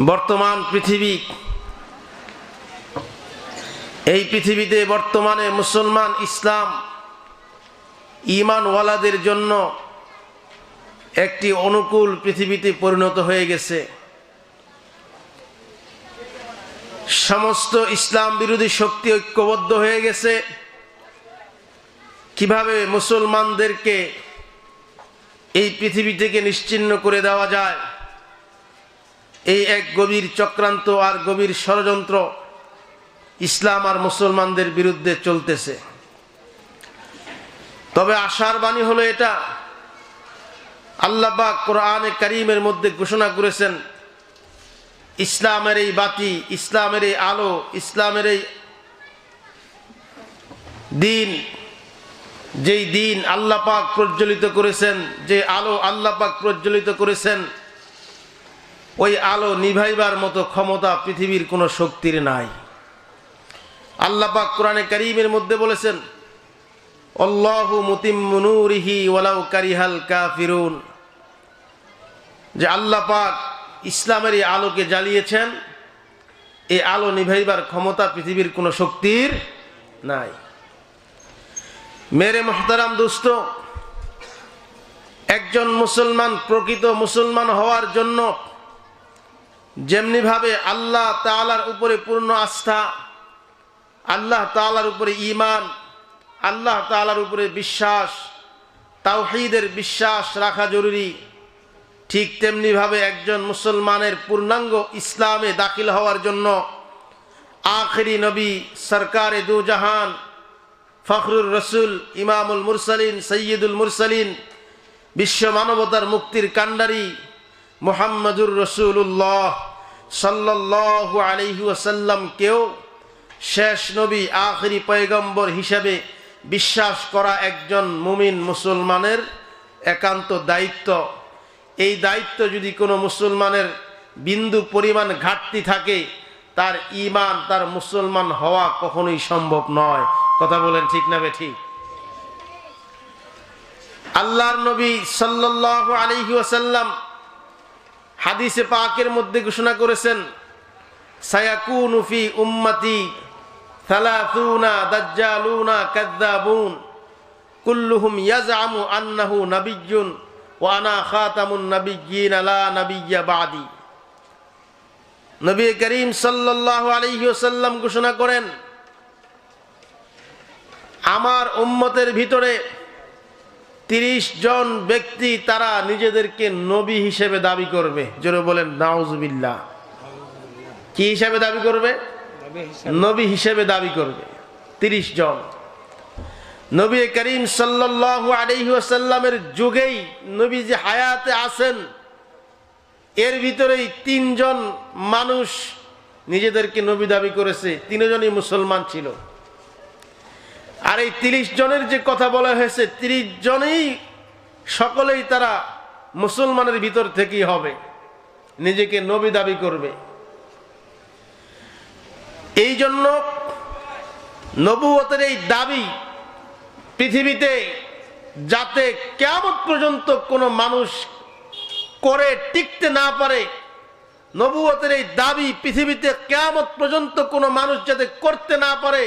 বর্তমান পৃথিবী, এই পৃথিবীতে বর্তমানে মুসলমান ইসলাম ঈমানওয়ালাদের জন্য একটি অনুকূল পৃথিবীতে পরিণত হয়ে গেছে। সমস্ত ইসলাম বিরোধী শক্তি ঐক্যবদ্ধ হয়ে গেছে কিভাবে মুসলমানদেরকে এই পৃথিবী থেকে নিশ্চিহ্ন করে দেওয়া যায়। এই এক গভীর চক্রান্ত আর গভীর ষড়যন্ত্র ইসলাম আর মুসলমানদের বিরুদ্ধে চলতেছে। তবে আশার বাণী হলো এটা, আল্লাহ পাক কোরআনে কারীমের মধ্যে ঘোষণা করেছেন, ইসলামের এই বাতি, ইসলামের এই আলো, ইসলামের এই দিন, যেই দিন আল্লাহ পাক প্রজ্বলিত করেছেন, যে আলো আল্লাহ পাক প্রজ্বলিত করেছেন, ওই আলো নিভাইবার মতো ক্ষমতা পৃথিবীর কোনো শক্তির নাই। আল্লাহ পাক কোরআনে কারীমের মধ্যে বলেছেন, আল্লাহু মুতিম্মু নূরিহি ওয়ালাউ কারিহাল কাফিরুন, যে আল্লাহ পাক ইসলামের এই আলোকে জ্বালিয়েছেন, এই আলো নিভাইবার ক্ষমতা পৃথিবীর কোনো শক্তির নাই। মেরে মুহতারাম দোস্ত, একজন মুসলমান প্রকৃত মুসলমান হওয়ার জন্য যেমনি ভাবে আল্লাহ তাআলার উপরে পূর্ণ আস্থা, আল্লাহ তাআলার উপরে ঈমান, আল্লাহ তাআলার উপরে বিশ্বাস, তাওহীদের বিশ্বাস রাখা জরুরি, ঠিক তেমনি ভাবে একজন মুসলমানের পূর্ণাঙ্গ ইসলামে দাখিল হওয়ার জন্য আখিরি নবী, সরকারে দু জাহান, ফখরুর রসুল, ইমামুল মুরসালিন, সৈয়দুল মুরসালিন, বিশ্ব মানবতার মুক্তির কান্ডারি মুহাম্মদুর রাসূলুল্লাহ সাল্লাল্লাহু আলাইহি ওয়াসাল্লাম কেও শেষ নবী, আখিরি পয়গম্বর হিসেবে বিশ্বাস করা একজন মুমিন মুসলমানের একান্ত দায়িত্ব। এই দায়িত্ব যদি কোনো মুসলমানের বিন্দু পরিমাণ ঘাটতি থাকে, তার ঈমান, তার মুসলমান হওয়া কখনোই সম্ভব নয়। কথা বলেন ঠিক না বেঠিক? আল্লাহর নবী সাল্লাল্লাহু আলাইহি ওয়াসাল্লাম হাদিসে পাকের মধ্যে ঘোষণা করেছেন, সায়াকুনু ফি উম্মতি সালাসুনা দাজ্জালুনা কাযযাবুন কুল্লুহুম ইয়াজআমু আন্নাহু নাবিয়্যুন ওয়া আনা খাতামুন নাবিয়্যিন লা নাবিয়্যা বাদি। নবী করিম সাল্লাল্লাহু আলাইহি ওয়াসাল্লাম ঘোষণা করেন, আমার উম্মতের ভিতরে 30 জন ব্যক্তি তারা নিজেদেরকে নবী হিসেবে দাবি করবে। জোরে বলেন নাউজুবিল্লাহ। কি হিসেবে দাবি করবে? নবী হিসেবে দাবি করবে 30 জন। নবী করিম সাল্লাল্লাহু আলাইহি ওয়াসাল্লামের যুগেই নবী যে হায়াতে আছেন, এর ভিতরেই 3 জন মানুষ নিজেদেরকে নবী দাবি করেছে। 3 জনই মুসলমান ছিল। আর এই 30 জনের যে কথা বলা হয়েছে, 30 জনেই সকলেই তারা মুসলমানের ভিতর থেকেই হবে, নিজেকে নবী দাবি করবে। এই জন্য নবুয়তের এই দাবি পৃথিবীতে যাতে কিয়ামত পর্যন্ত কোনো মানুষ করে টিকতে না পারে, নবুয়তের এই দাবি পৃথিবীতে কিয়ামত পর্যন্ত কোনো মানুষ যাতে করতে না পারে,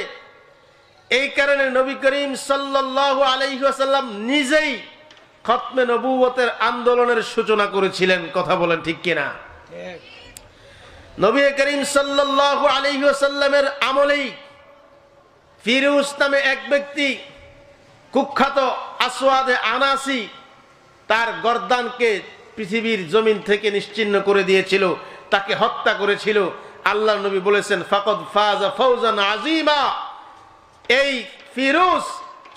এই কারণে নবী করিম সাল্লাল্লাহু আলাইহি ওয়াসাল্লাম নিজেই খতমে নবুয়তের আন্দোলনের সূচনা করেছিলেন। কথা বলেন ঠিক কিনা? নবী করিম সাল্লাল্লাহু আলাইহি ওয়াসাল্লামের আমলেই ফিরোজ নামে এক ব্যক্তি, কুখ্যাত আসওয়াদে আনাসি, তার গর্দানকে পৃথিবীর জমিন থেকে নিশ্চিহ্ন করে দিয়েছিল, তাকে হত্যা করেছিল। আল্লাহ নবী বলেছেন, ফাকাদ ফাজা ফাওজান আযীমা, এই ফিরোজ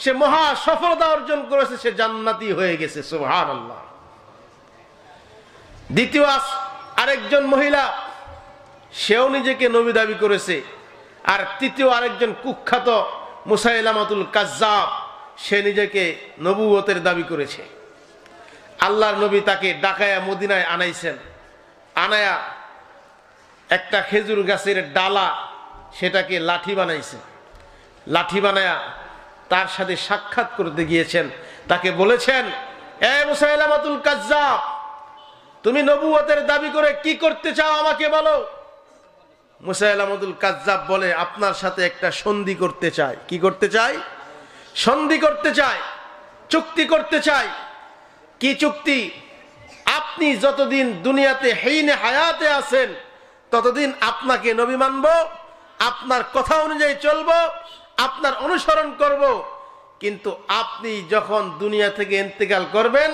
সে মহা সফলতা অর্জন করেছে, সে জান্নাতি হয়ে গেছে। সুবহানাল্লাহ। দ্বিতীয় আরেকজন মহিলা, সেও নিজেকে নবী দাবি করেছে। আর তৃতীয় আরেকজন কুখ্যাত মুসাইলামাতুল কাজ্জাব, সে নিজেকে নবুয়তের দাবি করেছে। আল্লাহর নবী তাকে ডাকায়া মদিনায় আনাইছেন। আনায়া একটা খেজুর গাছের ডালা, সেটাকে লাঠি বানাইছে। লাঠি বানায়া তার সাথে সাক্ষাৎ করতে গিয়েছেন। তাকে বলেছেন, এ মুসাইলামাতুল কাজ্জাব, তুমি নবুয়তের দাবি করে কি করতে চাও আমাকে বলো। মুসাইলামতুল কাজ্জাব বলে, আপনার সাথে একটা সন্ধি করতে চাই। কি করতে চাই? সন্ধি করতে চাই, চুক্তি করতে চাই। কি চুক্তি? আপনি যতদিন দুনিয়াতে হেইনে হায়াতে আছেন ততদিন আপনাকে নবী মানব, আপনার কথা অনুযায়ী চলব, আপনার অনুসরণ করব। কিন্তু আপনি যখন দুনিয়া থেকে ইন্তেকাল করবেন,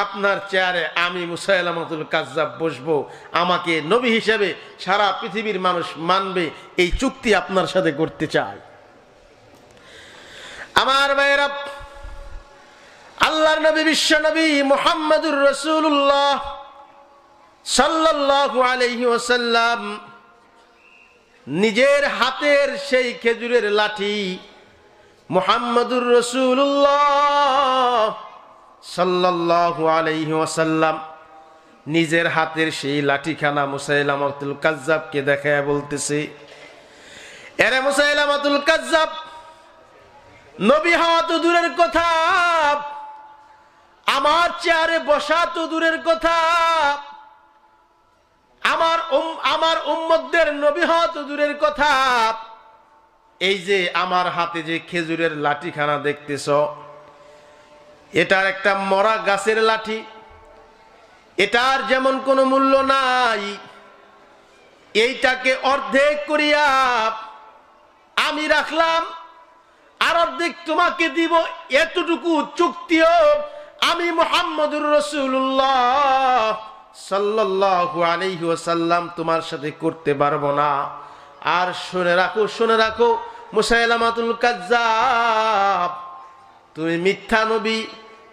আপনার চেয়ারে আমি মুসাইলামতুল কাজ্জাব বসবো, আমাকে নবী হিসেবে সারা পৃথিবীর মানুষ মানবে। এই চুক্তি আপনার সাথে করতে চাই। আমার ভাইয়েরা, আল্লাহর নবী বিশ্ব নবী মুহাম্মদুর রাসূলুল্লাহ সাল্লাল্লাহু আলাইহি ওয়াসাল্লাম নিজের হাতের সেই খেজুরের লাঠি মুহাম্মদুর রাসূলুল্লাহ সাল্লাল্লাহু আলাইহি ওয়াসাল্লাম নিজের হাতের সেই লাঠিখানা মুসাইলামতুল কাজ্জাবকে দেখায় বলতেছে, এরে মুসাইলামতুল কাজ্জাব, নবী হওয়া তো দূরের কথা, আমার চেয়ারে বসা তো দূরের কথা, আমার উম্মতদের নবী হওয়া তো দূরের কথা, এই যে আমার হাতে যে খেজুরের লাঠিখানা দেখতেছ, এটার একটা মরা গাছের লাঠি, এটার যেমন কোনো মূল্য নাই। এইটাকে অর্ধেক করিয়া আমি রাখলাম, আর অর্ধেক তোমাকে দিব। এতটুকু চুক্তিও আমি মুহাম্মদুর রাসূলুল্লাহ সাল্লাল্লাহু আলাইহি ওয়াসাল্লাম তোমার সাথে করতে পারবো না। আর শুনে রাখো মুসাইলামাতুল কাজ্জাব, তুমি মিথ্যা নবী,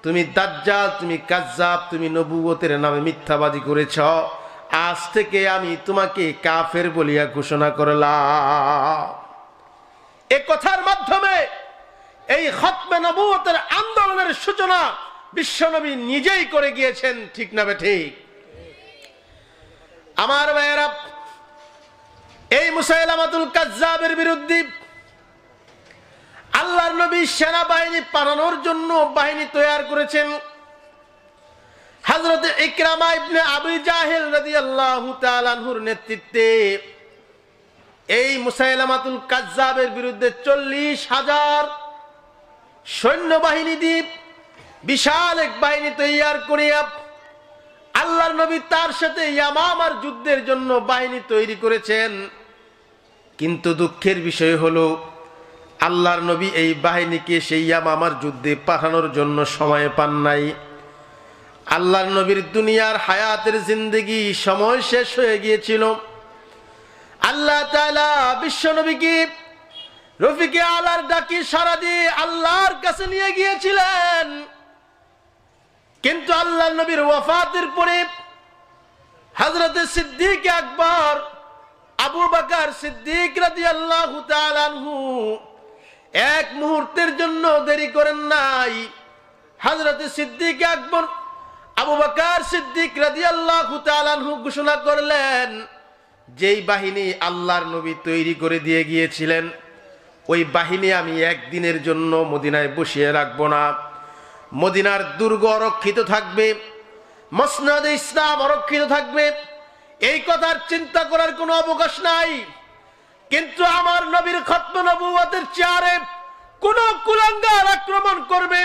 তুমি দাজ্জাল, তুমি কাজ্জাব, তুমি নবুয়তের নামে মিথ্যাবাদী করেছ। আজ থেকে আমি তোমাকে কাফের বলিয়া ঘোষণা করলাম। এ কথার মাধ্যমে এই খতমে নবুয়তের আন্দোলনের সূচনা বিশ্বনবী নিজেই করে গিয়েছেন। ঠিক না ঠিক? আমার ভাইয়েরা, এই মুসাইলামাতুল কাজ্জাবের বিরুদ্ধে আল্লাহর নবী সেনাবাহিনী পাঠানোর জন্য বাহিনী তৈরি করেছেন। হযরত ইকরামা ইবনে আবি জাহেল রাদিয়াল্লাহু তাআলা আনহুর নেতৃত্বে এই মুসাইলামাতুল কাজ্জাবের বিরুদ্ধে 40,000 সৈন্যবাহিনী দিয়ে বিশাল এক বাহিনী তৈরি করিয়া আল্লাহর নবী তার সাথে ইয়ামামার যুদ্ধের জন্য বাহিনী তৈরি করেছেন। কিন্তু দুঃখের বিষয় হলো, আল্লাহর নবী এই বাহিনীকে সেই ইয়ামামার যুদ্ধে পাঠানোর জন্য সময় পান নাই। আল্লাহর নবীর দুনিয়ার হায়াতের জিন্দেগি সময় শেষ হয়ে গিয়েছিল। আল্লাহ তাআলা বিশ্ব নবীকে রফিকে আলার ডাকি সাড়া দিয়ে আল্লাহর কাছে নিয়ে গিয়েছিলেন। কিন্তু আল্লাহর নবীর ওয়াফাতের পরে হযরত সিদ্দিক আকবর আবু বকর সিদ্দিক রাদিয়াল্লাহু তাআলা আনহু এক মুহূর্তের জন্য দেরি করেন নাই। হযরত সিদ্দিক আকবর আবু বকর সিদ্দিক রাদিয়াল্লাহু তাআলা আনহু ঘোষণা করলেন, যেই বাহিনী আল্লাহর নবী তৈরি করে দিয়ে গিয়েছিলেন, ওই বাহিনী আমি একদিনের জন্য মদিনায় বসিয়ে রাখবো না। মদিনার দুর্গ অরক্ষিত থাকবে, মসনদে ইসলাম অরক্ষিত থাকবে, এই কথার চিন্তা করার কোনো অবকাশ নাই। কিন্তু আমার নবীর খতম নবুয়তের চেয়ারে কোন কুলাঙ্গার আক্রমণ করবে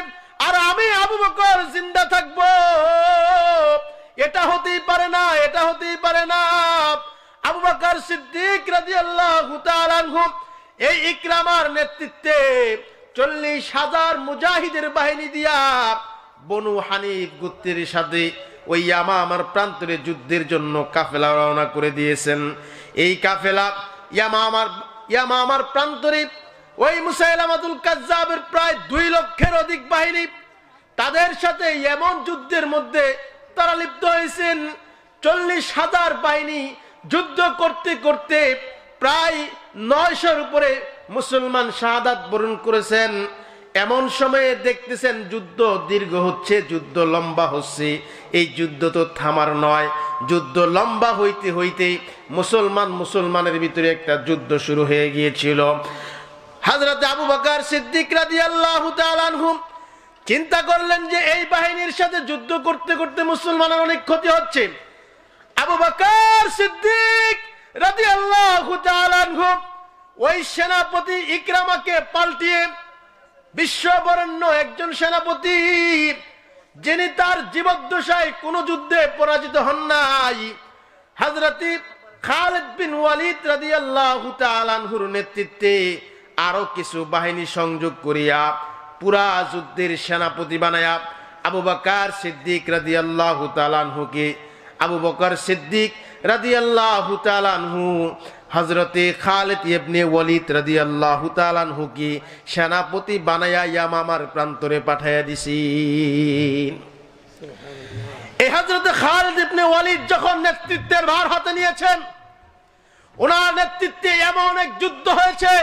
আর আমি আবু বকর জিন্দা থাকবো, এটা হতেই পারে না, এটা হতেই পারে না। আবু বকর সিদ্দিক রাদিয়াল্লাহু তাআলা আনহু এই ইকরামার নেতৃত্বে 40,000 মুজাহিদের বাহিনী দিয়া বনু হানিফ গোত্রের সাথে ওই ইয়ামামার প্রান্তরে যুদ্ধের জন্য কাফেলা রওনা করে দিয়েছেন। এই কাফেলা ইয়ামামার প্রান্তরে ওই মুসাইলামাতুল কাজ্জাবের প্রায় 2 লক্ষের অধিক বাহিনী, তাদের সাথে এমন যুদ্ধের মধ্যে তারা লিপ্ত হয়েছেন। 40,000 বাহিনী যুদ্ধ করতে করতে প্রায় 900-র উপরে মুসলমান শাহাদাত বরণ করেছেন। এমন সময়ে দেখতেছেন যুদ্ধ দীর্ঘ হচ্ছে, যুদ্ধ লম্বা হচ্ছে। এই যুদ্ধ তো থামার নয়, যুদ্ধ লম্বা হইতে হইতে মুসলমানের ভিতরে একটা যুদ্ধ শুরু হয়ে গিয়েছিল। হযরত আবু বকর সিদ্দিক রাদিয়াল্লাহু তাআলা আনহু চিন্তা করলেন যে এই বাহিনীর সাথে যুদ্ধ করতে করতে মুসলমানের অনেক ক্ষতি হচ্ছে, আবু বকর সিদ্দিক রাদিয়াল্লাহু তাআলা আনহু ওই সেনাপতি ইকরামাকে পাল্টিয়ে বিশ্ববরেণ্য একজন সেনাপতি, যিনি তার জীবদ্দশায় কোন যুদ্ধে পরাজিত হন নাই, হযরত খালিদ বিন ওয়ালিদ রাদিয়াল্লাহু তাআলা আনহুর নেতৃত্বে আরো কিছু বাহিনী সংযোগ করিয়া পুরা যুদ্ধের সেনাপতি বানায়া আবু বকর সিদ্দিক রাদিয়াল্লাহু তাআলা আনহুকে আবু বকর সিদ্দিক রাদিয়াল্লাহু তাআলা আনহু হযরতে খালিদ ইবনে ওয়ালিদ রাদিয়াল্লাহু তাআলা আনহুকে সেনাপতি বানায়া ইয়ামামার প্রান্তরে পাঠাইয়া দিছেন। এই হযরতে খালিদ ইবনে ওয়ালিদ যখন নেতৃত্বের ভার হাতে নিয়েছেন, ওনার নেতৃত্বে এমন এক যুদ্ধ হয়েছে,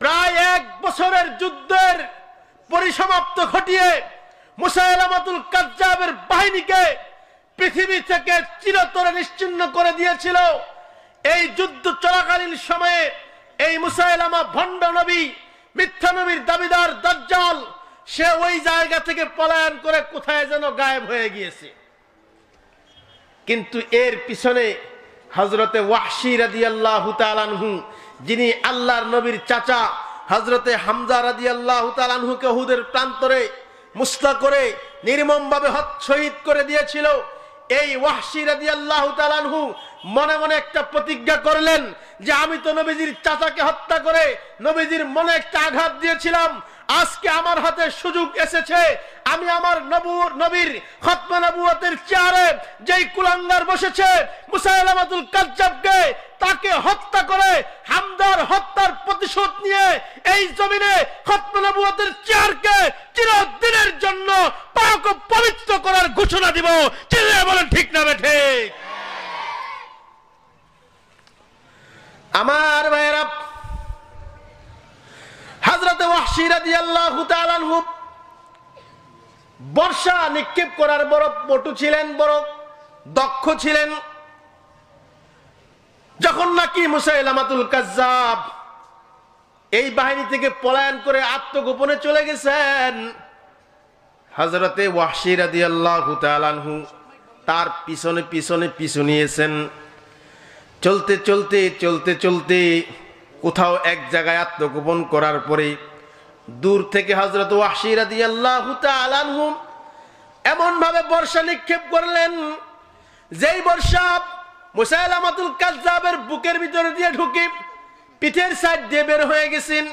প্রায় 1 বছরের যুদ্ধের পরিসমাপ্ত ঘটিয়ে মুসাইলামাতুল কাজ্জাবের বাহিনীকে পৃথিবী থেকে চিরতরে নিশ্চিহ্ন করে দিয়েছিল। এই যুদ্ধ চলাকালীন সময়ে এই মুসাইলামা ভণ্ড নবী, মিথ্যা নবীর দাবিদার দাজ্জাল, সে ওই জায়গা থেকে পলায়ন করে কোথায় যেন গায়েব হয়ে গিয়েছে। কিন্তু এর পিছনে হযরতে ওয়াহশী রাদিয়াল্লাহু তাআলা আনহু, যিনি আল্লাহর নবীর চাচা হযরতে হামজা রাদিয়াল্লাহু তাআলা আনহুকে উহুদের প্রান্তরে মুসলা করে নির্মমভাবে শহীদ করে দিয়েছিল, এই ওয়াহশী রাদিয়াল্লাহু তাআলা আনহু মনে মনে একটা প্রতিজ্ঞা করলেন যে আমি তো নবীজির চাচাকে হত্যা করে নবীজির মনে একটা আঘাত দিয়েছিলাম, আজকে আমার হাতে সুযোগ এসেছে, আমি আমার নবীর খতমে নবুয়তের চেয়ারে যেই কুলাঙ্গার বসেছে মুসাইলামাতুল কাজ্জাবকে, তাকে হত্যা করে হামজার হত্যার প্রতিশোধ নিয়ে এই জমিনে খতমে নবুয়তের চেয়ারকে চিরদিনের জন্য পাক ও পবিত্র করার ঘোষণা দিব। চিল্লায়ে বলেন ঠিক না ঠিক? আমার ভাইরা, হযরতে ওয়াহশী রাদিয়াল্লাহু তাআলা আনহু বর্ষা নিক্ষেপ করার বড় পটু ছিলেন, বড় দক্ষ ছিলেন। যখন নাকি মুসাইলামাতুল কাজ্জাব এই বাহিনী থেকে পলায়ন করে আত্মগোপনে চলে গেছেন, হযরতে ওয়াহশী রাদিয়াল্লাহু তাআলা আনহু তার পিছনে পিছনে পিছু নিয়েছেন। চলতে চলতে চলতে চলতে কোথাও এক জায়গায় আত্মগোপন করার পরে দূর থেকে হযরত ওয়াহশী রাদিয়াল্লাহু তাআলা আনহু এমন ভাবে বর্ষা নিক্ষেপ করলেন, যেই বর্ষা মুসাইলামাতুল কাজ্জাবের বুকের ভিতরে দিয়ে ঢুকে পিঠের সাইড দিয়ে বের হয়ে গেছেন।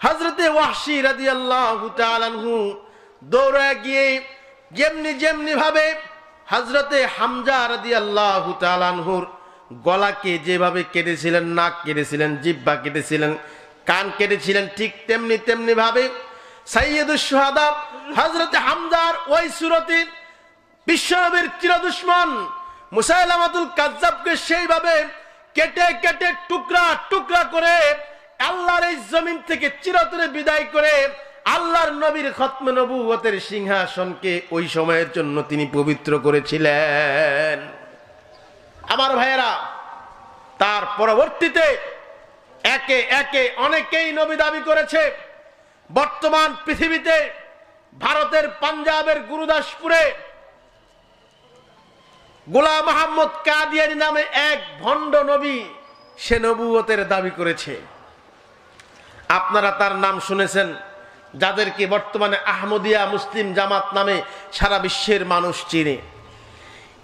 হযরতে ওয়াহশী রাদিয়াল্লাহু তাআলা আনহু দৌড়ে গিয়ে যেমনি ভাবে হযরতে হামজা রাদিয়াল্লাহু তাআলা আনহুর গলাকে যেভাবে কেটেছিলেন, নাক কেটেছিলেন, জিহ্বা কেটেছিলেন, কান কেটেছিলেন, ঠিক তেমনি ভাবে সাইয়্যিদুশ শুহাদা হযরতে হামজার ওই সুরতে বিশ্বনবীর চিরদুশমন মুসাইলামাতুল কাজ্জাবকে সেইভাবে কেটে কেটে টুকরা টুকরা করে আল্লাহর এই জমিন থেকে চিরতরে বিদায় করে আল্লাহর নবীর খতমে নবুয়তের সিংহাসনকে ওই সময়ের জন্য তিনি পবিত্র করেছিলেন। আমার ভাইয়েরা, তার পরবর্তীতে একে একে অনেকেই নবী দাবি করেছে। বর্তমান পৃথিবীতে ভারতের পাঞ্জাবের গুরুদাসপুরে গোলাম মোহাম্মদ কাদিয়ানী নামে এক ভণ্ড নবী, সে নবুয়তের দাবি করেছে। আপনারা তার নাম শুনেছেন, যাদেরকে বর্তমানে আহমদিয়া মুসলিম জামাত নামে সারা বিশ্বের মানুষ চিনে।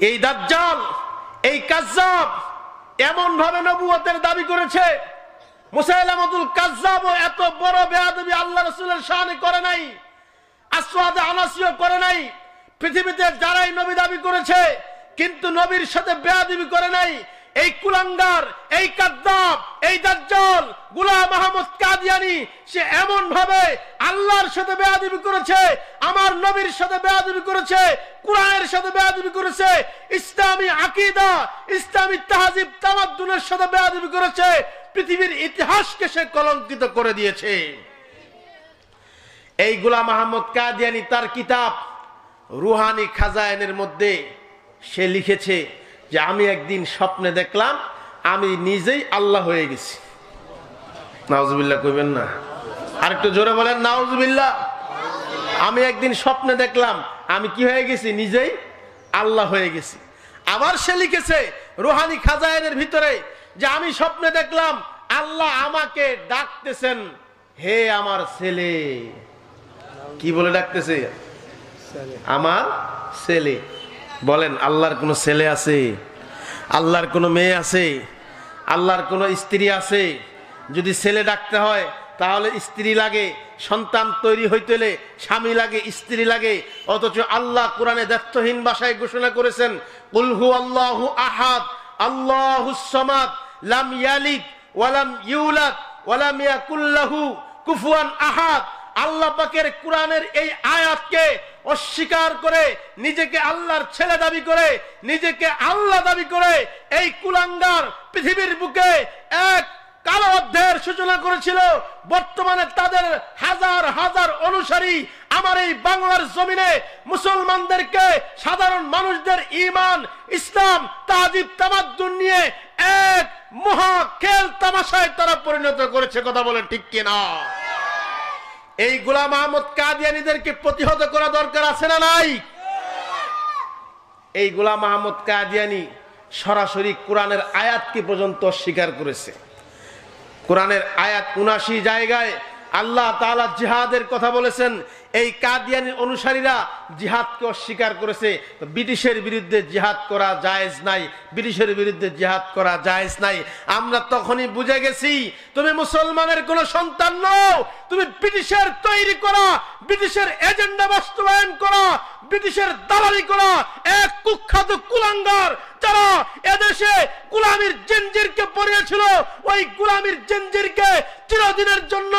এই দাজ্জাল, এই কাজ্জাব এমন ভাবে নবুয়তের দাবি করেছে, মুসাইলামাতুল কাজ্জাবও এত বড় বেয়াদবি আল্লাহ রাসূলের শানে করে নাই, আসওয়াদ আনাসিও করে নাই। পৃথিবীতে যারাই নবী দাবি করেছে কিন্তু নবীর সাথে বেয়াদবি করে নাই, এই কুলাঙ্গার, এই কাজ্জাব, এই দাজ্জাল গোলাম মোহাম্মদ কাদিয়ানী, সে এমন ভাবে আল্লাহর সাথে বেয়াদবি করেছে, আমার নবীর সাথে বেয়াদবি করেছে, কুরআনের সাথে বেয়াদবি করেছে, ইসলামী আকীদা, ইসলামী তাহজিব তামাদ্দুনের সাথে বেয়াদবি করেছে, পৃথিবীর ইতিহাসকে সে কলঙ্কিত করে দিয়েছে। এই গোলাম মোহাম্মদ কাদিয়ানী তার কিতাব রুহানি খাজায়েনের মধ্যে সে লিখেছে যে আমি একদিন স্বপ্নে দেখলাম আমি নিজেই আল্লাহ হয়ে গেছি। নাউজুবিল্লাহ কইবেন না? আরেকটু জোরে বলেন নাউজুবিল্লাহ। আমি একদিন স্বপ্নে দেখলাম আমি কি হয়ে গেছি? নিজেই আল্লাহ হয়ে গেছি। আবার সে লিখেছে রুহানি খাজায়েনের ভিতরে যে আমি স্বপ্নে দেখলাম আল্লাহ আমাকে ডাকতেছেন, হে আমার ছেলে। কি বলে ডাকতেছে? আমার ছেলে। বলেন আল্লাহর কোনো ছেলে আছে? আল্লাহর কোনো মেয়ে আছে? আল্লাহর কোনো স্ত্রী আছে? যদি ছেলে ডাকতে হয় তাহলে স্ত্রী লাগে, সন্তান তৈরি হইতে হলে স্বামী লাগে, স্ত্রী লাগে। অথচ আল্লাহ কোরআনে দ্ব্যর্থহীন ভাষায় ঘোষণা করেছেন, কুল হুয়াল্লাহু আহাদ আল্লাহুস সামাদ লাম ইয়ালিদ ওয়া লাম ইউলাদ ওয়া লাম ইয়াকুল লাহু কুফুয়ান আহাদ। আল্লাহ পাকের কোরআনের এই আয়াতকে অস্বীকার করে নিজেকে আল্লাহর ছেলে দাবি করে, নিজেকে আল্লাহ দাবি করে এই কুলাঙ্গার পৃথিবীর বুকে এক কালো অধ্যায়ের সূচনা করেছিল। বর্তমানে তাদের হাজার হাজার অনুসারী আমার এই বাংলার জমিনে মুসলমানদেরকে, সাধারণ মানুষদের ঈমান, ইসলাম, তাজিব, তামাদ্দুন নিয়ে এক মহা খেল তামাশায় তারা পরিণত করেছে। কথা বলেন ঠিক কিনা? এই গোলাম আহমদ কাদিয়ানীদেরকে প্রতিহত করা দরকার আছে না নাই? এই গোলাম আহমদ কাদিয়ানী সরাসরি কোরআনের আয়াতকে পর্যন্ত অস্বীকার করেছে। কোরআনের আয়াত ৭৯ জায়গায় আল্লাহ তাআলা জিহাদের কথা বলেছেন। এই কাদিয়ানীর অনুসারীরা জিহাদকে অস্বীকার করেছে। ব্রিটিশের বিরুদ্ধে জিহাদ করা জায়েজ নাই, ব্রিটিশের বিরুদ্ধে জিহাদ করা জায়েজ নাই। আমরা তখনই বুঝে গেছি তুমি মুসলমানের কোন সন্তান নও, তুমি ব্রিটিশের তৈরি করা, ব্রিটিশের এজেন্ডা বাস্তবায়ন করা, ব্রিটিশের দালালি করা এক কুখ্যাত কুলাঙ্গার, যারা এদেশে গোলামীর জঞ্জিরকে পরিয়েছিল। ওই গোলামীর জঞ্জিরকে চিরদিনের জন্য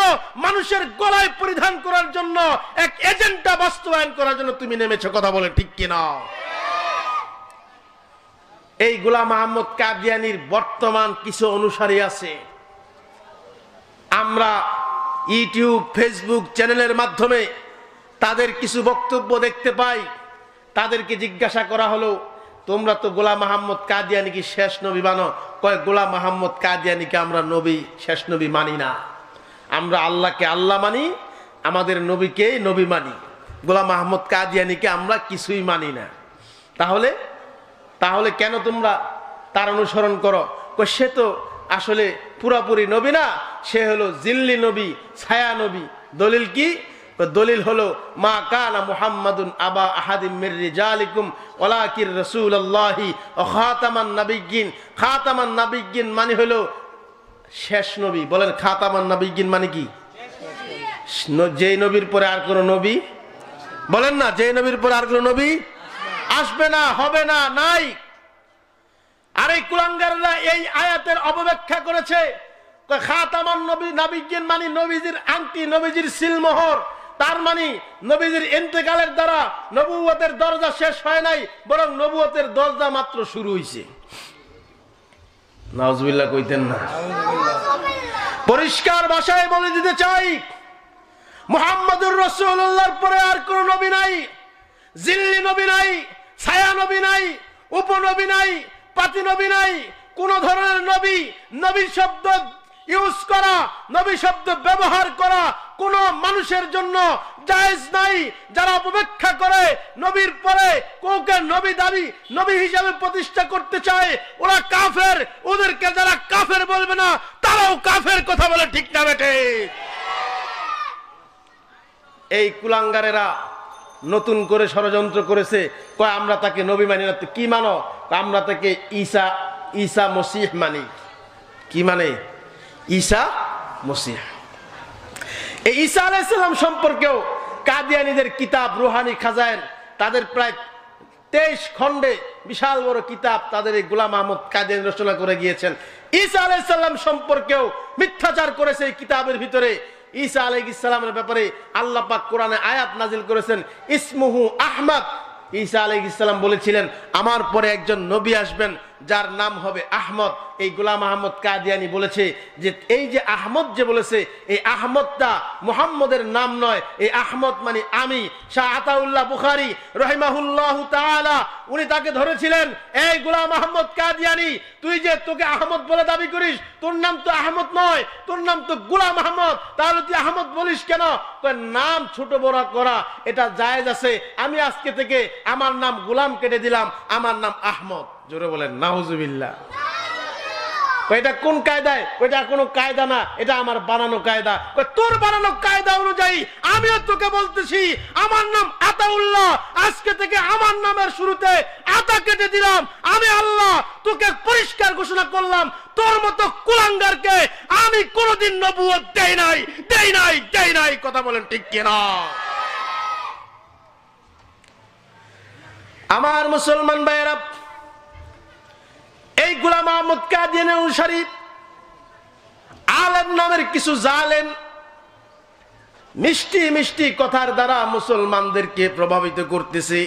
মানুষের গলায় পরিধান করার জন্য এক এজেন্ডা বাস্তবায়ন করার জন্য তুমি নেমেছো। কথা বলে ঠিক কিনা? এই গোলাম আহমদ কাদিয়ানীর বর্তমান কিছু অনুসারী আছে। আমরা ইউটিউব, ফেসবুক চ্যানেলের মাধ্যমে তাদের কিছু বক্তব্য দেখতে পাই। তাদেরকে জিজ্ঞাসা করা হলো, তোমরা তো গোলাম আহমদ কাদিয়ানীকে শেষ নবী মানো। কয় গোলাম আহমদ কাদিয়ানীকে আমরা নবী, শেষ নবী মানি না। আমরা আল্লাহকে আল্লাহ মানি, আমাদের নবীকে নবী মানি, গোলাম আহমদ কাদিয়ানীকে আমরা কিছুই মানি না। তাহলে তাহলে কেন তোমরা তার অনুসরণ করো? সে তো আসলে পুরাপুরি নবী না, সে হলো জিল্লি নবী, ছায়া নবী। দলিল কি? দলিল হলো মা কানা মুহাম্মাদুন আবা আহাদিম মির রিজালিকুম ওয়ালাকির রাসূলুল্লাহি ওয়া খাতামান নাবিয়্যিন। খাতামান নাবিয়্যিন মানে হলো শেষ নবী। বলেন খাতামান নাবিয়্যিন মানে কি? যে নবীর পরে আর কোন নবী, বলেন না, যে নবীর পরে আর কোন নবী আসবে না, হবে না, নাই। আর এই কুলাঙ্গাররা এই আয়াতের অপব্যাখ্যা করেছে। খাতামান নবী নাবিয়্যিন মানে নবীজির আংটি, নবীজির সিলমোহর। তার মানে নবীজির ইন্তেকালের দ্বারা নবুয়তের দরজা শেষ হয় নাই, বরং নবুয়তের দরজা মাত্র শুরু হয়েছে। নাউজুবিল্লাহ কইতেন না? পরিষ্কার ভাষায় বলে দিতে চাই, মুহাম্মদুর রাসূলুল্লাহর পরে আর কোন নবী নাই, জিল্লি নবী নাই, ছায়া নবী নাই, উপনবী নাই, পাতি নবী নাই। কোন ধরনের নবী, নবী শব্দ ইউজ করা, নবী শব্দ ব্যবহার করা কোন মানুষের জন্য জায়েজ নাই। যারা অপব্যাখ্যা করে নবীর পরে কাউকে নবী দাবি, নবী হিসাবে প্রতিষ্ঠা করতে চায়, ওরা কাফের। ওদেরকে যারা কাফের বলবে না, তারাও কাফের। কথা বলে ঠিক না বেটে? এই কুলাঙ্গারেরা নতুন করে ষড়যন্ত্র করেছে। কয় আমরা তাকে নবী মানি না। কি মানো? আমরা তাকে ঈসা, ঈসা মসিহ মানি। কি মানে? ঈসা মসিহ। এই ঈসা আলাইহিস সালাম সম্পর্কেও কাদিয়ানীদের কিতাব রুহানি খাজায়েন, তাদের প্রায় 23 খণ্ডে বিশাল বড় কিতাব তাদের এই গোলাম আহমদ কাদিয়ানী রচনা করে গিয়েছেন। ঈসা আলাইহিস সালাম সম্পর্কেও মিথ্যাচার করেছে এই কিতাবের ভিতরে। ঈসা আলাইহিস সালামের ব্যাপারে আল্লাহ পাক কোরআনে আয়াত নাজিল করেছেন, ইসমুহু আহমদ। ঈসা আলাইহিস সালাম বলেছিলেন আমার পরে একজন নবী আসবেন যার নাম হবে আহমদ। এই গোলাম আহমদ কাদিয়ানী বলেছে যে এই যে আহমদ যে বলেছে, এই আহমদটা মুহাম্মদের নাম নয়, এই আহমদ মানে আমি। শাহ আতাউল্লাহ বুখারী রাহিমাহুল্লাহু তাআলা উনি তাকে ধরেছিলেন, এই গোলাম আহমদ কাদিয়ানী, তুই যে তোকে আহমদ বলে দাবি করিস, তোর নাম তো আহমদ নয়, তোর নাম তো গোলাম আহমদ, তাহলে তুই আহমদ বলিস কেন? নাম ছোট বড় করা এটা জায়েজ আছে। আমি আজকে থেকে আমার নাম গোলাম কেটে দিলাম, আমার নাম আহমদ। জোরে বলেন নাউজুবিল্লাহ। এটা কোন কায়দায়? ওইটা কোনো কায়দা না, এটা আমার বানানো কায়দা। তোর বানানো কায়দা অনুযায়ী আমিও তোকে বলতেছি, আমার নাম আতাউল্লাহ, আজকে থেকে আমার নামের শুরুতে আতা কেটে দিলাম। আমি আল্লাহ তোকে পরিষ্কার ঘোষণা করলাম, তোর মতো কুলাঙ্গারকে আমি কোনোদিন নবুয়ত দেই নাই, দেই নাই, দেই নাই। কথা বলেন ঠিক কিনা? আমার মুসলমান ভাইয়েরা, এই গোলাম আহমদ কাদিয়ানী অনুসারী আলেম নামের কিছু জালেম মিষ্টি মিষ্টি কথার দ্বারা মুসলমানদেরকে প্রভাবিত করতেছে,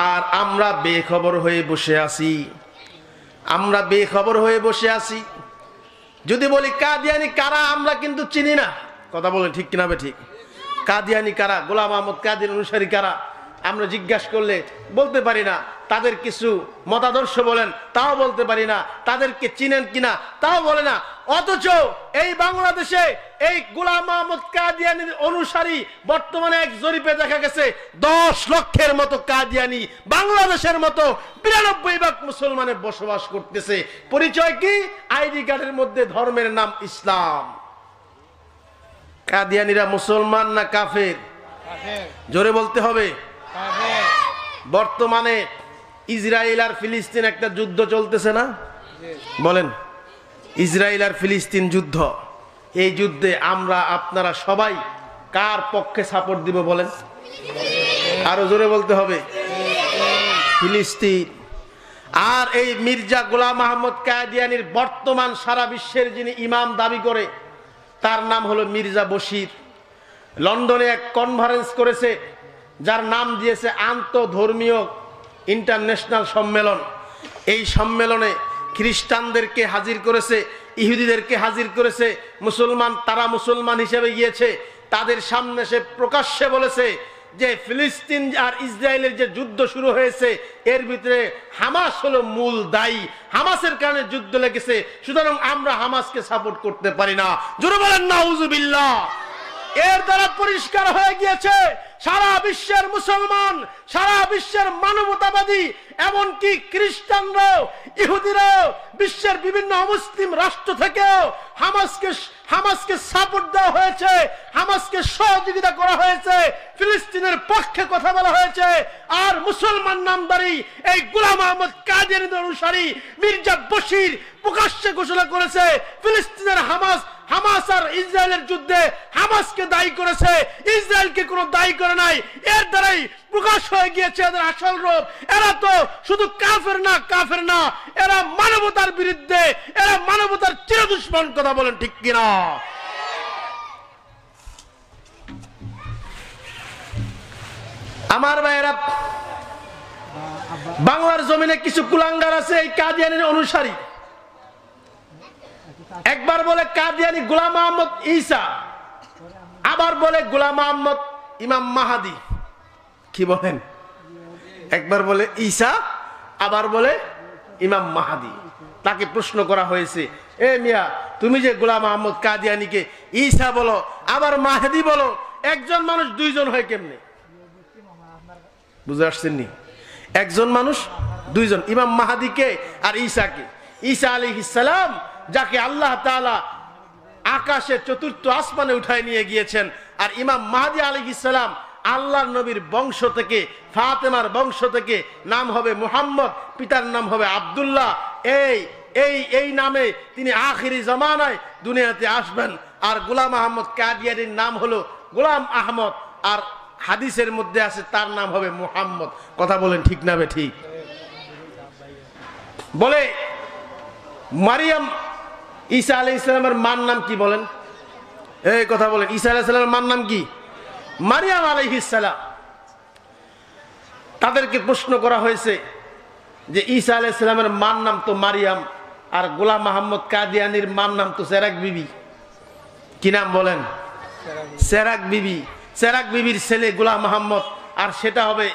আর আমরা বেখবর হয়ে বসে আছি। আমরা বেখবর হয়ে বসে আছি। যদি বলি কাদিয়ানী কারা, আমরা কিন্তু চিনি না। কথা বলেন ঠিক কিনা? ঠিক। কাদিয়ানী কারা, গোলাম আহমদ কাদিয়ানী অনুসারী কারা, আমরা জিজ্ঞাসা করলে বলতে পারি না। তাদের কিছু মতাদর্শ বলেন, তাও বলতে পারি না। তাদেরকে চিনেন কিনা, তাও বলে না। অথচ এই বাংলাদেশে এই গোলাম আহমদ কাদিয়ানীর অনুসারী বর্তমানে এক জরিপে দেখা গেছে 10 লক্ষের মতো কাদিয়ানী বাংলাদেশের মতো 92% মুসলমানের বসবাস করতেছে। পরিচয় কি? আইডি কার্ডের মধ্যে ধর্মের নাম ইসলাম। কাদিয়ানীরা মুসলমান না কাফের? জোরে বলতে হবে। বর্তমানে ইসরায়েল আর ফিলিস্তিন একটা যুদ্ধ চলতেছে না? বলেন, ইসরায়েল আর ফিলিস্তিন যুদ্ধ। এই যুদ্ধে আমরা আপনারা সবাই কার পক্ষে সাপোর্ট দিব বলেন? আরো জোরে বলতে হবে। ফিলিস্তিন। আর এই মির্জা গোলাম আহমদ কাদিয়ানীর বর্তমান সারা বিশ্বের যিনি ইমাম দাবি করে, তার নাম হলো মির্জা বশির। লন্ডনে এক কনফারেন্স করেছে, যার নাম দিয়েছে আন্তঃধর্মীয় ইন্টারন্যাশনাল সম্মেলন। এই সম্মেলনে খ্রিস্টানদেরকে হাজির করেছে, ইহুদিদেরকে হাজির করেছে। মুসলমান, তারা মুসলমান হিসেবে গিয়েছে। তাদের সামনে সে প্রকাশ্যে বলেছে যে ফিলিস্তিন আর ইসরায়েলের যে যুদ্ধ শুরু হয়েছে, এর ভিতরে হামাস হলো মূল দায়ী। হামাসের কারণে যুদ্ধ লেগেছে, সুতরাং আমরা হামাসকে সাপোর্ট করতে পারি না। জোরে বলেন নাউজুবিল্লাহ। এর দ্বারা পরিষ্কার হয়ে গিয়েছে সারা বিশ্বের মুসলমান, সারা বিশ্বের মানবতাবাদী, এমনকি খ্রিস্টানরাও, ইহুদিরাও, বিশ্বের বিভিন্ন অমুসলিম রাষ্ট্র থেকেও হামাসকে সাপোর্ট দেওয়া হয়েছে, হামাসকে সহযোগিতা করা হয়েছে, ফিলিস্তিনের পক্ষে কথা বলা হয়েছে। আর মুসলমান নামধারী এই গোলাম আহমদ কাদিয়ানীর অনুসারী মির্জা বশির প্রকাশ্যে ঘোষণা করেছে ফিলিস্তিনের হামাস আর ইসরায়েলের যুদ্ধে হামাসকে দায়ী করেছে, ইসরায়েলকে কোনো দায়ী করে নাই। এর দ্বারাই প্রকাশ হয়ে গিয়েছে এদের আসল রূপ। এরা তো শুধু কাফের না, এরা মানবতার বিরুদ্ধে, এরা মানবতার চিরদুশ্মন। কথা বলেন ঠিক কিনা? আমার ভাইয়েরা, বাংলার জমিনে কিছু কুলাঙ্গার আছে এই কাদিয়ানীর অনুসারী। একবার বলে কাদিয়ানী গোলাম আহমদ ঈসা, আবার বলে গোলাম আহমদ ইমাম মাহাদি। কি বলেন? একবার বলে ঈসা, আবার বলে ইমাম মাহাদি। তাকে প্রশ্ন করা হয়েছে, এ মিয়া, তুমি যে গোলাম আহমদ কাদিয়ানীকে ঈসা বলো আবার মাহাদি বলো, একজন মানুষ দুইজন হয় কেমনে? বুঝে আসছেন নি? একজন মানুষ দুইজন, ইমাম মাহাদিকে আর ঈসাকে। ঈসা আলাইহিস সালাম, যাকে আল্লাহ তাআলা আকাশে চতুর্থ আসমানে উঠায় নিয়ে গিয়েছেন, আর ইমাম মাহদী আলাইহিস সালাম আল্লাহর নবীর বংশ থেকে, ফাতেমার বংশ থেকে, নাম হবে মুহাম্মদ, পিতার নাম হবে আব্দুল্লাহ। এই নামে তিনি আখিরি জামানায় দুনিয়াতে আসবেন। আর গোলাম আহমদ কাদিয়ানীর নাম হলো গোলাম আহমদ, আর হাদিসের মধ্যে আছে তার নাম হবে মুহাম্মদ। কথা বলেন ঠিক না? ঠিক। বলে মারিয়াম, ঈসা আলাইহিস সালামের মার নাম কি বলেন? এই কথা বলেন, ঈসা আলাইহিস সালামের মার নাম কি? মারিয়াম আলাইহিস সালাম। তাদেরকে প্রশ্ন করা হয়েছে যে ঈসা আলাইহিস সালামের মার নাম তো মারিয়াম, আর গোলাম আহমদ কাদিয়ানীর মার নাম তো সেরাক বিবি। কি নাম বলেন? সেরাক বিবি। সেরাক বিবির ছেলে গোলাম আহমদ, আর সেটা হবে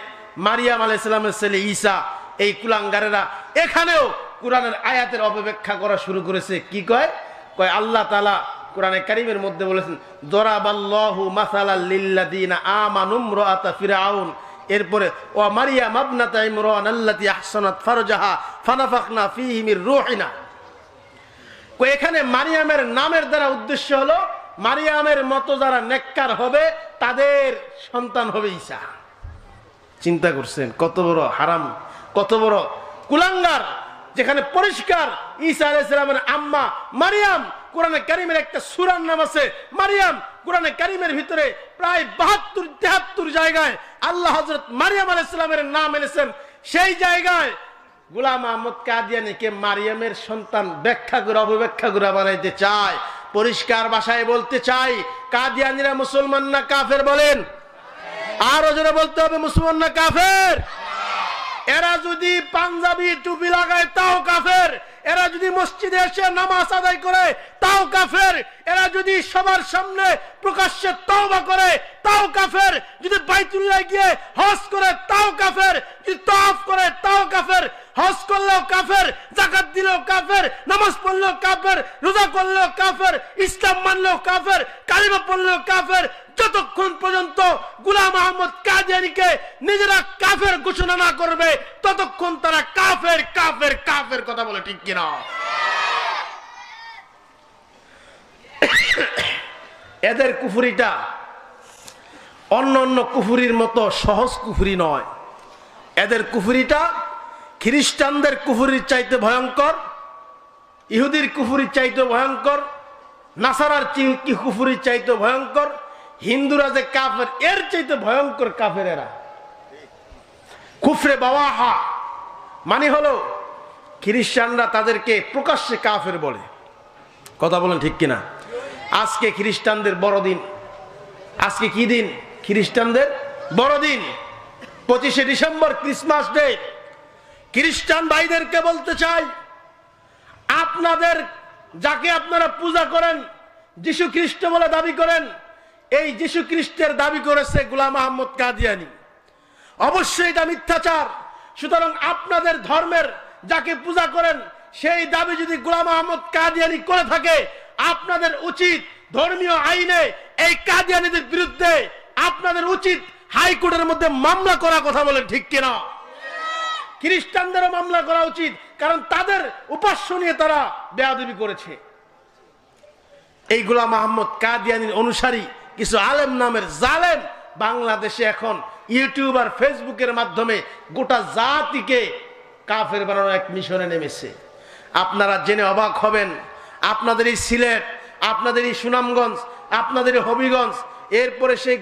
মারিয়াম আলাইহিস সালামের ছেলে ঈসা। এই কুলাঙ্গারেরা এখানেও কোরআনের আয়াতের অপব্যাখ্যা করা শুরু করেছে। কি কয়? আল্লাহ তাআলা কোরআনে কারীমের মধ্যে বলেছেন, দরাবাল্লাহু মাসালাল লিল্লাযিনা আমানু ইমরাআতা ফিরআউন এরপরে ও মারিয়াম ইবনাতা ইমরান আল্লাতী আহসানাত ফারজাহা ফানাফাখনা ফীহি মির রূহিনা। এখানে মারিয়ামের নামের দ্বারা উদ্দেশ্য হলো মারিয়ামের মতো যারা নেককার হবে তাদের সন্তান হবে ঈসা। চিন্তা করছেন কত বড় হারাম, কত বড় কুলাঙ্গার, যেখানে পরিষ্কার ঈসা আলাইহিস সালামের আম্মা মারিয়াম। কোরআনে কারীমের একটা সূরার নাম আছে মারিয়াম। কোরআনে কারীমের ভিতরে প্রায় 72-73 জায়গায় আল্লাহ হযরত মারিয়াম আলাইহিস সালামের নাম এনেছেন। সেই জায়গায় গোলাম আহমদ কাদিয়ানীকে মারিয়ামের সন্তান ব্যাখ্যা করে অপব্যাখ্যা করে বানাইতে চায়। পরিষ্কার ভাষায় বলতে চাই, কাদিয়ানীরা মুসলমান না কাফের বলেন? আরো জোরে বলতে হবে, মুসলমান না কাফের? এরা যদি পাঞ্জাবি টুপি লাগায় তাও কাফের, এরা যদি মসজিদে এসে নামাজ আদায় করে তাও কাফের, এরা যদি সবার সামনে প্রকাশ্যে তওবা করে তাও কাফের, যদি বাইতুল্লাহ গিয়ে হজ করে তাও কাফের, যদি তাওয়াফ করে তাও কাফের, হজ করলেও কাফের, যাকাত দিলেও কাফের, নামাজ পড়লেও কাফের, রোজা করলেও কাফের, ইসলাম মানলেও কাফের, কালিমা পড়লেও কাফের। যতক্ষণ পর্যন্ত গোলাম আহমদ কাদিয়ানীকে নিজেরা কাফের ঘোষণা না করবে ততক্ষণ তারা কাফের কাফের কাফের কথা বলে, ঠিক কিনা? এদের কুফরিটা অন্য অন্য কুফরির মতো সহজ কুফরি নয়। এদের কুফরিটা খ্রিস্টানদের কুফরির চাইতে ভয়ঙ্কর, ইহুদির কুফরির চাইতে ভয়ঙ্কর, নাসারার কুফরির চাইতে ভয়ঙ্কর, হিন্দুরা যে কাফের এর চাইতে ভয়ঙ্কর কাফের এরা। কুফরে বাওয়াহা মানে হলো খ্রিস্টানরা তাদেরকে প্রকাশ্যে কাফের বলে। কথা বলেন ঠিক কিনা? আজকে খ্রিস্টানদের বড়দিন। আজকে কি দিন? খ্রিস্টানদের বড়দিন, 25শে ডিসেম্বর, ক্রিসমাস ডে। খ্রিস্টান ভাইদেরকে বলতে চাই, আপনাদের যাকে আপনারা পূজা করেন, যিশু খ্রিস্ট বলে দাবি করেন, এই যিশু খ্রিস্টের দাবি করেছে গোলাম আহমদ কাদিয়ানী। অবশ্যই এটা মিথ্যাচার। সুতরাং আপনাদের ধর্মের যাকে পূজা করেন সেই দাবি যদি গোলাম আহমদ কাদিয়ানী করে থাকে, আপনাদের উচিত ধর্মীয় আইনে এই কাদিয়ানীদের বিরুদ্ধে আপনাদের উচিত হাইকোর্টের মধ্যে মামলা করা। কথা বলেন ঠিক কিনা? খ্রিস্টানদেরও মামলা করা উচিত, কারণ তাদের উপাস্য নিয়ে তারা বেয়াদবি করেছে। এই গোলাম আহমদ কাদিয়ানীর অনুসারী কিছু আলেম নামের জালেম বাংলাদেশে এখন ইউটিউব আর ফেসবুকের মাধ্যমে গোটা জাতিকে কাফের বানানোর এক মিশনে নেমেছে। আপনারা জেনে অবাক হবেন, আপনাদের এই সিলেট, আপনাদের এই সুনামগঞ্জ, আপনাদের এই হবিগঞ্জ, এরপরে সেই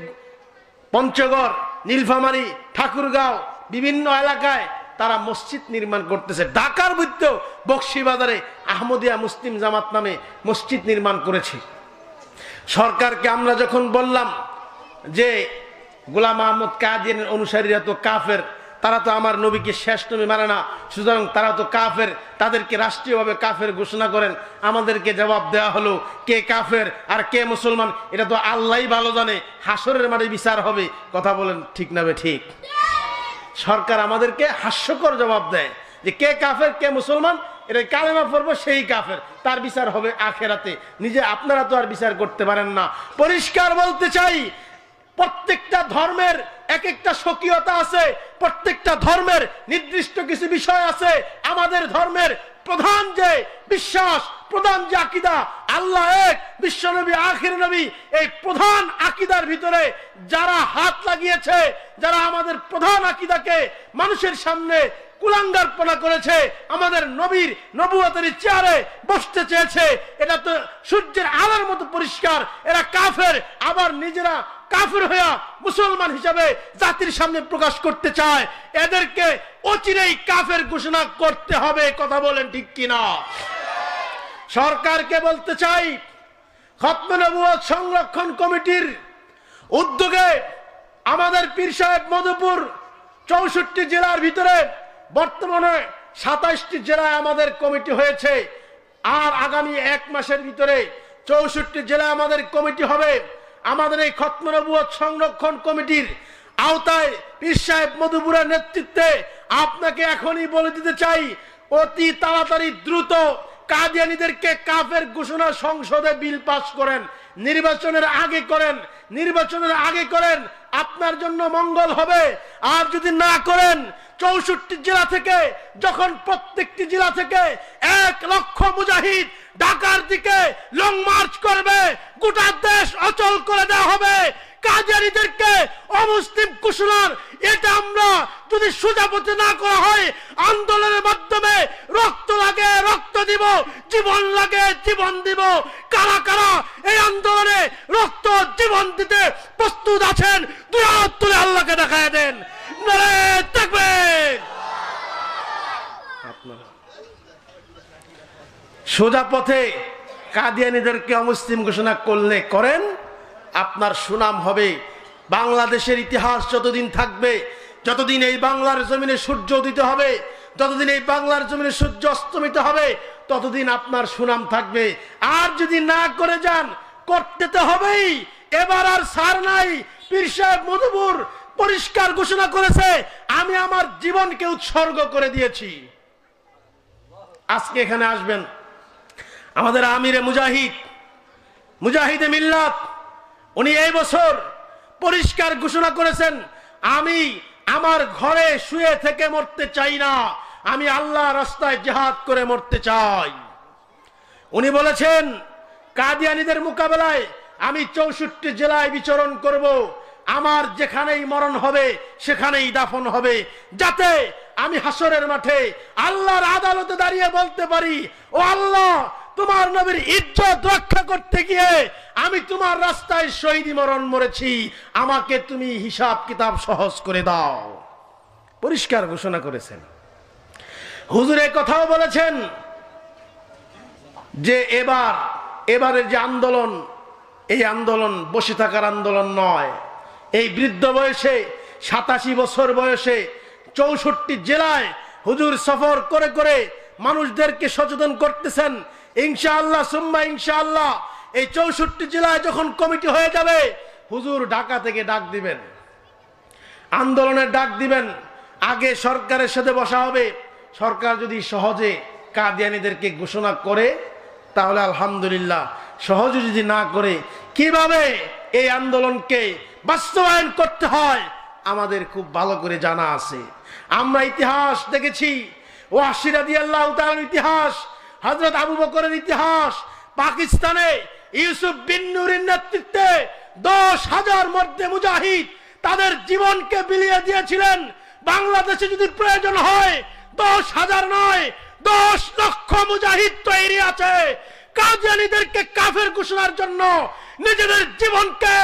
পঞ্চগড়, নীলফামারী, ঠাকুরগাঁও, বিভিন্ন এলাকায় তারা মসজিদ নির্মাণ করতেছে। ঢাকার মধ্যে বকশীবাজারে আহমদিয়া মুসলিম জামাত নামে মসজিদ নির্মাণ করেছে। সরকারকে আমরা যখন বললাম যে গোলাম আহমদ কাদিয়ানীর অনুসারীরা তো কাফের, তারা তো আমার নবীকে শেষ নবী মানে না, সুতরাং তারা তো কাফের, তাদেরকে রাষ্ট্রীয়ভাবে কাফের ঘোষণা করেন। আমাদেরকে জবাব দেওয়া হলো কে কাফের আর কে মুসলমান এটা তো আল্লাহই ভালো জানে, হাসরের মাঠে বিচার হবে। কথা বলেন ঠিক না বে ঠিক? সরকার আমাদেরকে হাস্যকর জবাব দেয় যে কে কাফের কে মুসলমান, এটা কালেমা পড়বো সেই কাফের, তার বিচার হবে আখেরাতে। নিজে আপনারা তো আর বিচার করতে পারেন না। পরিষ্কার বলতে চাই, প্রত্যেকটা ধর্মের এক একটা স্বকীয়তা আছে, প্রত্যেকটা ধর্মের নির্দিষ্ট কিছু বিষয় আছে। আমাদের ধর্মের প্রধান যে বিশ্বাস, প্রধান যে আকীদা, আল্লাহ এক, বিশ্বনবী আখির নবী, এই প্রধান আকীদার ভিতরে যারা হাত লাগিয়েছে, যারা আমাদের প্রধান আকীদাকে মানুষের সামনে কুলাঙ্গারপনা করেছে, আমাদের নবীর নবুয়তের চেয়ারে বসতে চেয়েছে, এটা তো সূর্যের আলোর মতো পরিষ্কার। এরা কাফের, আবার নিজেরা কাফের হয়ে মুসলমান হিসাবে জাতির সামনে প্রকাশ করতে চায়। এদেরকে অচিরেই কাফের ঘোষণা করতে হবে। কথা বলেন ঠিক কিনা? সরকারকে বলতে চাই, খতমে নবুয়ত সংরক্ষণ কমিটির উদ্যোগে আমাদের পীর সাহেব মধুপুর 64 জেলার ভিতরে বর্তমানে 27টি জেলায় আমাদের কমিটি হয়েছে, আর আগামী 1 মাসের ভিতরে 64 জেলায় আমাদের কমিটি হবে। আমাদের এই খতমে নবুয়ত সংরক্ষণ কমিটির আওতায় পীর সাহেব মধুপুরের নেতৃত্বে আপনাকে এখনই বলে দিতে চাই, অতি তাড়াতাড়ি দ্রুত কাদিয়ানীদেরকে কাফের ঘোষণা সংসদে বিল পাস করেন, নির্বাচনের আগে করেন, নির্বাচনের আগে করেন। আপনার জন্য মঙ্গল হবে। আর যদি না করেন, 64 জেলা থেকে যখন প্রত্যেকটি জেলা থেকে 1 লক্ষ মুজাহিদ ঢাকার দিকে লং মার্চ করবে, গোটা দেশ অচল করে দেওয়া হবে। কাদিয়ানীদেরকে অমুসলিম ঘোষণার এটা আমরা যদি সোজাপথে না করা হয়, আন্দোলনের মাধ্যমে রক্ত লাগে রক্ত দিব, জীবন লাগে জীবন দিব। কারা কারা এই আন্দোলনে রক্ত জীবন দিতে প্রস্তুত আছেন? দুই হাত তুলে আল্লাহকে দেখায় দেন। নারায়ে তাকবীর। আপনারা সোজা পথে কাদিয়ানীদেরকে অমুসলিম ঘোষণা করলে করেন, আপনার সুনাম হবে। বাংলাদেশের ইতিহাস যতদিন থাকবে, যতদিন এই বাংলার জমিনে সূর্য উদিত হবে, যতদিন এই বাংলার জমিনে সূর্য অস্তমিত হবে, ততদিন আপনার সুনাম থাকবে। আর যদি না করে যান, করতে তো হবেই। এবার আর ছাড় নাই। পীর সাহেব মধুপুর পরিষ্কার ঘোষণা করেছে, আমি আমার জীবনকে উৎসর্গ করে দিয়েছি। আজকে এখানে আসবেন আমাদের আমিরে মুজাহিদ, মুজাহিদে মিল্লাত, উনি এই বছর পরিষ্কার ঘোষণা করেছেন, আমি আমার ঘরে শুয়ে থেকে মরতে চাই না, আমি আল্লাহ রাস্তায় জিহাদ করে মরতে চাই। উনি বলেছেন, কাদিয়ানীদের মোকাবেলায় আমি 64 জেলায় বিচরণ করব, আমার যেখানেই মরণ হবে সেখানেই দাফন হবে, যাতে আমি হাসরের মাঠে আল্লাহর আদালতে দাঁড়িয়ে বলতে পারি, ও আল্লাহ, তোমার নবীর ইজ্জত রক্ষা করতে গিয়ে আমি তোমার রাস্তায় শহীদি মরণ মরেছি, আমাকে তুমি হিসাব কিতাব সহজ করে দাও। পরিষ্কার ঘোষণা করেছেন। হুজুর এই কথাও বলেছেন যে এবারের যে আন্দোলন, এই আন্দোলন বসে থাকার আন্দোলন নয়। এই বৃদ্ধ বয়সে 87 বছর বয়সে 64 জেলায় হুজুর সফর করে করে মানুষদেরকে সচেতন করতেছেন। ইনশাআল্লাহ সুম্মা ইনশাআল্লাহ এই 64 জেলায় যখন কমিটি হয়ে যাবে, হুজুর ঢাকা থেকে ডাক দিবেন, আন্দোলনের ডাক দিবেন। আগে সরকারের সাথে বসা হবে। সরকার যদি সহজে কাদিয়ানীদেরকে ঘোষণা করে তাহলে আলহামদুলিল্লাহ, সহজে যদি না করে কিভাবে এই আন্দোলনকে বাস্তবায়ন করতে হয় আমাদের খুব ভালো করে জানা আছে। আমরা ইতিহাস দেখেছি, ওয়াসি রাদিয়াল্লাহু তাআলার ইতিহাস, হযরত আবু বকরের ইতিহাস। পাকিস্তানে ইউসুফ বিন নূরের নেতৃত্বে 10,000 মর্দে মুজাহিদ তাদের জীবনকে বিলিয়ে দিয়েছিলেন। বাংলাদেশে যদি প্রয়োজন হয় 10,000 নয়, 10 লক্ষ মুজাহিদ তৈরি আছে কাদিয়ানীদেরকে কাফের ঘোষণার জন্য, নিজেদের জীবনকে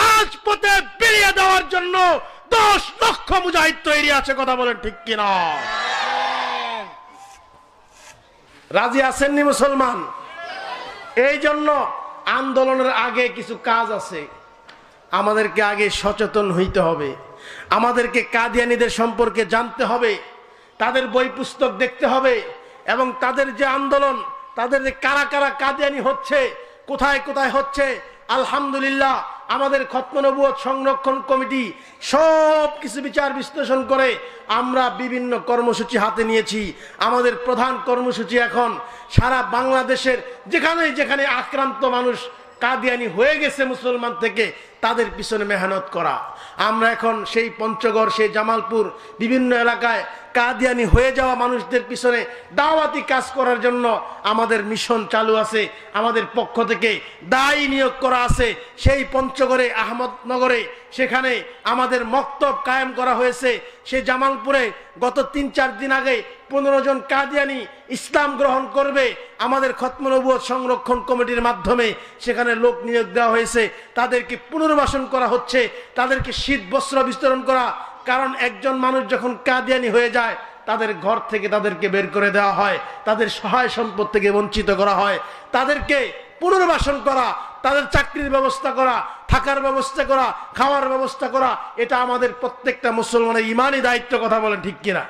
রাজপথে বিলিয়ে দেওয়ার জন্য 10 লক্ষ মুজাহিদ তৈরি আছে। কথা বলেন ঠিক কিনা? রাজি আছেননি মুসলমান? এই জন্য আন্দোলনের আগে কিছু কাজ আছে, আমাদেরকে আগে সচেতন হইতে হবে। আমাদেরকে কাদিয়ানীদের সম্পর্কে জানতে হবে, তাদের বই পুস্তক দেখতে হবে, এবং তাদের যে আন্দোলন, তাদের যে কারা কারা কাদিয়ানী হচ্ছে, কোথায় কোথায় হচ্ছে। আলহামদুলিল্লাহ আমাদের খতম নবুয়ত সংরক্ষণ কমিটি সব কিছু বিচার বিশ্লেষণ করে আমরা বিভিন্ন কর্মসূচি হাতে নিয়েছি। আমাদের প্রধান কর্মসূচি এখন সারা বাংলাদেশের যেখানে যেখানে আক্রান্ত মানুষ কাদিয়ানী হয়ে গেছে মুসলমান থেকে, তাদের পিছনে মেহনত করা। আমরা এখন সেই পঞ্চগড়, সেই জামালপুর, বিভিন্ন এলাকায় কাদিয়ানী হয়ে যাওয়া মানুষদের পিছনে দাওয়াতি কাজ করার জন্য আমাদের মিশন চালু আছে। আমাদের পক্ষ থেকে দায়ী নিয়োগ করা আছে। সেই পঞ্চগড়ে, আহমদনগরে, সেখানে আমাদের মক্তব কায়েম করা হয়েছে। সেই জামালপুরে গত 3-4 দিন আগে 15 জন কাদিয়ানী ইসলাম গ্রহণ করবে। আমাদের খতম নবুয়ত সংরক্ষণ কমিটির মাধ্যমে সেখানে লোক নিয়োগ দেওয়া হয়েছে। তাদেরকে পুনর্বাসন করা হচ্ছে, তাদেরকে শীত বস্ত্র বিতরণ করা। কারণ একজন মানুষ যখন কাদিয়ানী হয়ে যায়, তাদের ঘর থেকে তাদেরকে বের করে দেওয়া হয়, তাদের সহায় সম্পদ থেকে বঞ্চিত করা হয়। তাদেরকে পুনর্বাসন করা, তাদের চাকরির ব্যবস্থা করা, থাকার ব্যবস্থা করা, খাওয়ার ব্যবস্থা করা, এটা আমাদের প্রত্যেকটা মুসলমানের ইমানি দায়িত্ব। কথা বলেন ঠিক কিনা?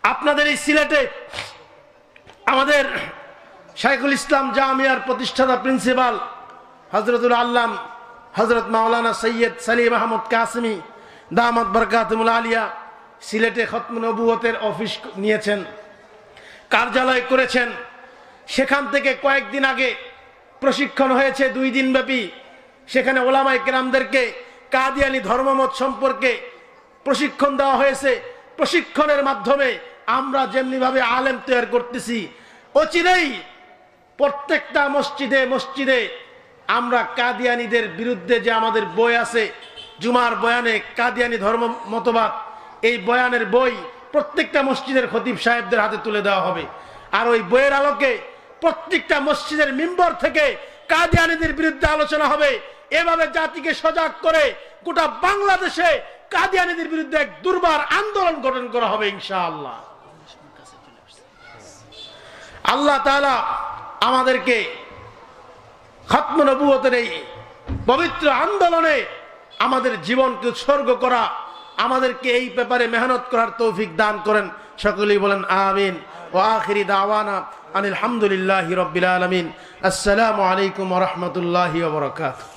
আপনাদের এই সিলেটে আমাদের শাইখুল ইসলাম জামিয়ার প্রতিষ্ঠাতা প্রিন্সিপাল হযরতুল আল্লাম হযরত মাওলানা সৈয়দ সালিম আহমদ কাসেমি দামাত বরকাতুল আলিয়া সিলেটে খতম নবুয়তের অফিস নিয়েছেন, কার্যালয় করেছেন। সেখান থেকে কয়েকদিন আগে প্রশিক্ষণ হয়েছে 2 দিন ব্যাপী। সেখানে ওলামায়ে কেরামদেরকে কাদিয়ানি ধর্মমত সম্পর্কে প্রশিক্ষণ দেওয়া হয়েছে। প্রশিক্ষণের মাধ্যমে আমরা যেমনিভাবে আলেম তৈরি করতেছি, অচিরেই প্রত্যেকটা মসজিদে মসজিদে আমরা কাদিয়ানিদের বিরুদ্ধে যে আমাদের বই আছে, জুমার বয়ানে কাদিয়ানি ধর্ম মতবাদ, এই বয়ানের বই প্রত্যেকটা মসজিদের খতিব সাহেবদের হাতে তুলে দেওয়া হবে। আর ওই বইয়ের আলোকে প্রত্যেকটা মসজিদের মিম্বর থেকে কাদিয়ানিদের বিরুদ্ধে আলোচনা হবে। এভাবে জাতিকে সজাগ করে গোটা বাংলাদেশে কাদিয়ানিদের বিরুদ্ধে এক দুর্বার আন্দোলন গঠন করা হবে ইনশাআল্লাহ। আল্লাহ তাআলা আমাদেরকে খতম নবুয়তের এই পবিত্র আন্দোলনে আমাদের জীবনকে উৎসর্গ করা, আমাদেরকে এই ব্যাপারে মেহনত করার তৌফিক দান করেন। সকলেই বলেন আমিন। ওয়া আখিরি দাওয়ানা আনিল হামদুলিল্লাহি রাব্বিল আলামিন। আসসালামু আলাইকুম ওয়া রাহমাতুল্লাহি ওয়া বারাকাতুহু।